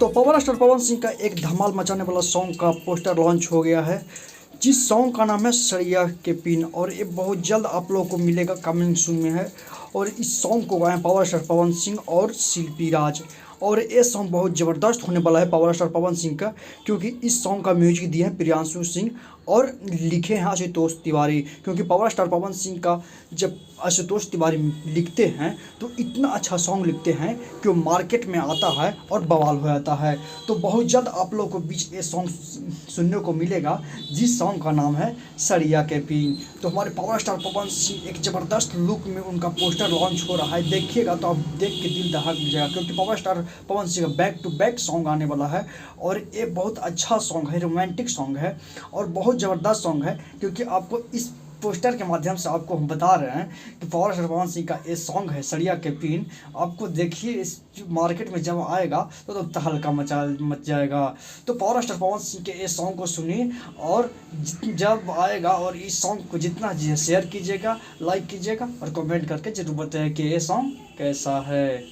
तो power star Pawan Singh का एक धमाल मचाने वाला सॉन्ग का पोस्टर लॉन्च हो गया है, जिस सॉन्ग का नाम है सड़िया के पिन, और ये बहुत जल्द आप लोगों को मिलेगा, कमिंग सून में है। और इस सॉन्ग को गाए पावर स्टार पवन सिंह और शिल्पी राज, और ये सॉन्ग बहुत ज़बरदस्त होने वाला है पावर स्टार पवन सिंह का, क्योंकि इस सॉन्ग का म्यूजिक दिए हैं प्रियांशु सिंह और लिखे हैं आशुतोष तिवारी। क्योंकि पावर स्टार पवन सिंह का जब आशुतोष तिवारी लिखते हैं तो इतना अच्छा सॉन्ग लिखते हैं कि वो मार्केट में आता है और बवाल हो जाता है। तो बहुत जल्द आप लोगों को बीच ये सॉन्ग सुनने को मिलेगा, जिस सॉन्ग का नाम है सड़िया के पिन। तो हमारे पावर स्टार पवन सिंह एक ज़बरदस्त लुक में उनका पोस्टर लॉन्च हो रहा है, देखिएगा तो आप देख के दिल दहक जाएगा, क्योंकि पावर स्टार पवन सिंह का बैक टू बैक सॉन्ग आने वाला है। और ये बहुत अच्छा सॉन्ग है, रोमांटिक सॉन्ग है और बहुत ज़बरदस्त सॉन्ग है। क्योंकि आपको इस पोस्टर के माध्यम से आपको हम बता रहे हैं कि पावर स्टार पवन सिंह का ये सॉन्ग है सड़िया के पिन, आपको देखिए इस मार्केट में जब आएगा तो तहलका मच जाएगा। तो पावर स्टार पवन सिंह के ये सॉन्ग को सुनिए, और जब आएगा और इस सॉन्ग को जितना शेयर कीजिएगा, लाइक कीजिएगा और कमेंट करके जरूर बताइए कि ये सॉन्ग कैसा है।